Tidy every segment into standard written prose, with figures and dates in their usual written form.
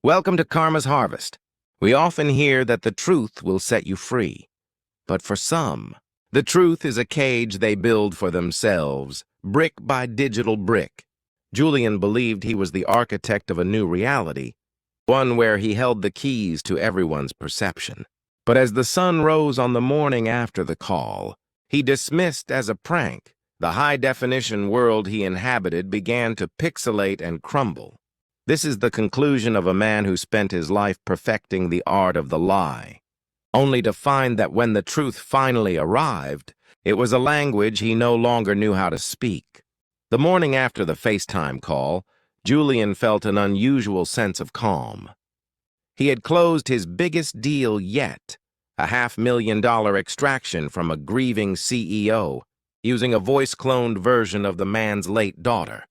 Welcome to Karma's Harvest. We often hear that the truth will set you free. But for some, the truth is a cage they build for themselves, brick by digital brick. Julian believed he was the architect of a new reality, one where he held the keys to everyone's perception. But as the sun rose on the morning after the call, he dismissed as a prank. The high-definition world he inhabited began to pixelate and crumble. This is the conclusion of a man who spent his life perfecting the art of the lie, only to find that when the truth finally arrived, it was a language he no longer knew how to speak. The morning after the FaceTime call, Julian felt an unusual sense of calm. He had closed his biggest deal yet, a $500,000 extraction from a grieving CEO, using a voice-cloned version of the man's late daughter.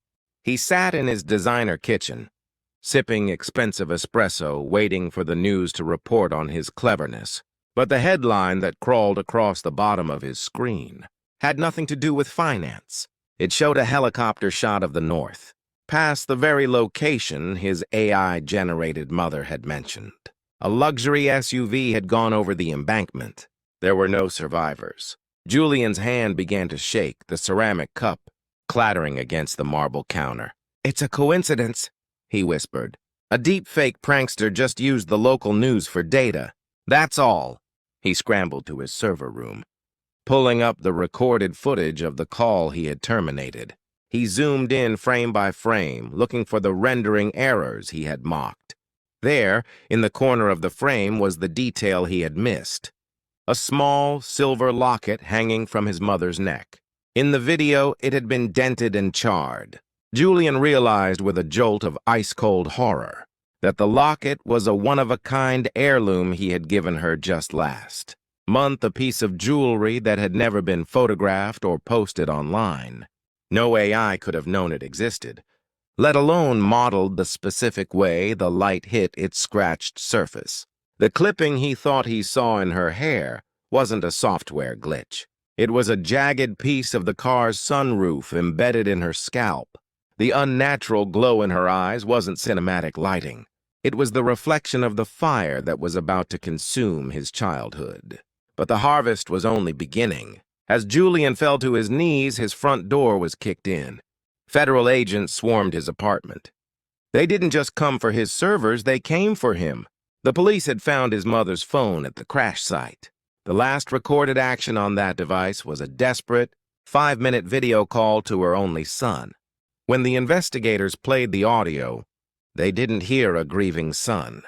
He sat in his designer kitchen, sipping expensive espresso, waiting for the news to report on his cleverness. But the headline that crawled across the bottom of his screen had nothing to do with finance. It showed a helicopter shot of the north, past the very location his AI-generated mother had mentioned. A luxury SUV had gone over the embankment. There were no survivors. Julian's hand began to shake, the ceramic cup clattering against the marble counter. "It's a coincidence," he whispered. "A deepfake prankster just used the local news for data. That's all." He scrambled to his server room, pulling up the recorded footage of the call he had terminated. He zoomed in frame by frame, looking for the rendering errors he had mocked. There, in the corner of the frame, was the detail he had missed: a small silver locket hanging from his mother's neck. In the video, it had been dented and charred. Julian realized with a jolt of ice-cold horror that the locket was a one-of-a-kind heirloom he had given her just last month, a piece of jewelry that had never been photographed or posted online. No AI could have known it existed, let alone modeled the specific way the light hit its scratched surface. The clipping he thought he saw in her hair wasn't a software glitch. It was a jagged piece of the car's sunroof embedded in her scalp. The unnatural glow in her eyes wasn't cinematic lighting. It was the reflection of the fire that was about to consume his childhood. But the harvest was only beginning. As Julian fell to his knees, his front door was kicked in. Federal agents swarmed his apartment. They didn't just come for his servers, they came for him. The police had found his mother's phone at the crash site. The last recorded action on that device was a desperate, 5-minute video call to her only son. When the investigators played the audio, they didn't hear a grieving son.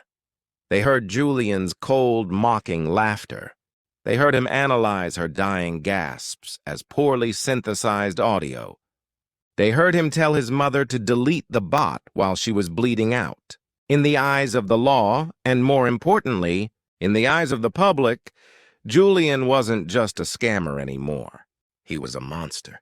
They heard Julian's cold, mocking laughter. They heard him analyze her dying gasps as poorly synthesized audio. They heard him tell his mother to delete the bot while she was bleeding out. In the eyes of the law, and more importantly, in the eyes of the public, Julian wasn't just a scammer anymore. He was a monster.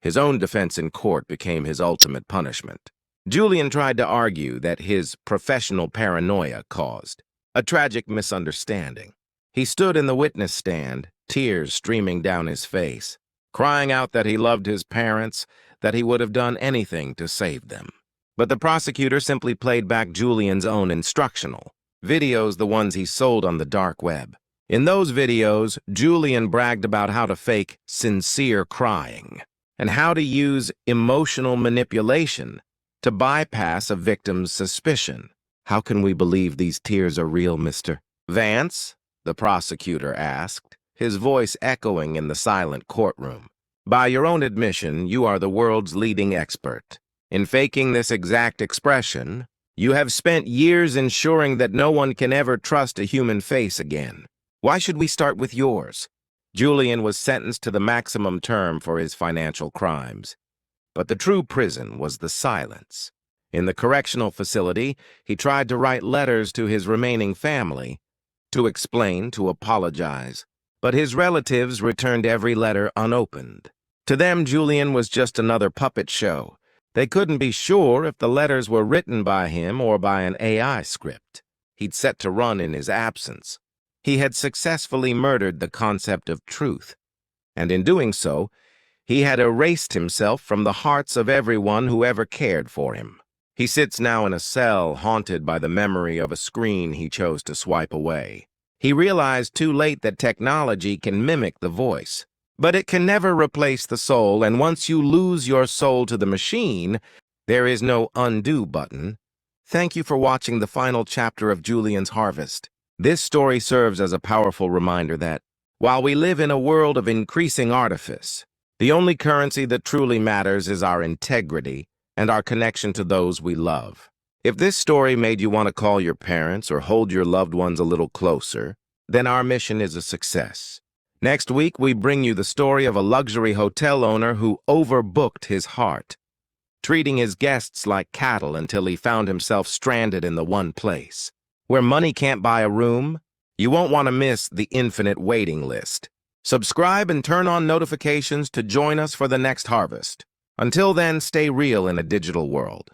His own defense in court became his ultimate punishment. Julian tried to argue that his professional paranoia caused a tragic misunderstanding. He stood in the witness stand, tears streaming down his face, crying out that he loved his parents, that he would have done anything to save them. But the prosecutor simply played back Julian's own instructional videos, the ones he sold on the dark web. In those videos, Julian bragged about how to fake sincere crying and how to use emotional manipulation to bypass a victim's suspicion. "How can we believe these tears are real, Mr. Vance?" the prosecutor asked, his voice echoing in the silent courtroom. "By your own admission, you are the world's leading expert. In faking this exact expression, you have spent years ensuring that no one can ever trust a human face again. Why should we start with yours?" Julian was sentenced to the maximum term for his financial crimes. But the true prison was the silence. In the correctional facility, he tried to write letters to his remaining family, to explain, to apologize. But his relatives returned every letter unopened. To them, Julian was just another puppet show. They couldn't be sure if the letters were written by him or by an AI script he'd set to run in his absence. He had successfully murdered the concept of truth, and in doing so, he had erased himself from the hearts of everyone who ever cared for him. He sits now in a cell haunted by the memory of a screen he chose to swipe away. He realized too late that technology can mimic the voice, but it can never replace the soul, and once you lose your soul to the machine, there is no undo button. Thank you for watching the final chapter of Julian's Harvest. This story serves as a powerful reminder that, while we live in a world of increasing artifice, the only currency that truly matters is our integrity and our connection to those we love. If this story made you want to call your parents or hold your loved ones a little closer, then our mission is a success. Next week, we bring you the story of a luxury hotel owner who overbooked his heart, treating his guests like cattle until he found himself stranded in the one place. Where money can't buy a room, you won't want to miss the infinite waiting list. Subscribe and turn on notifications to join us for the next harvest. Until then, stay real in a digital world.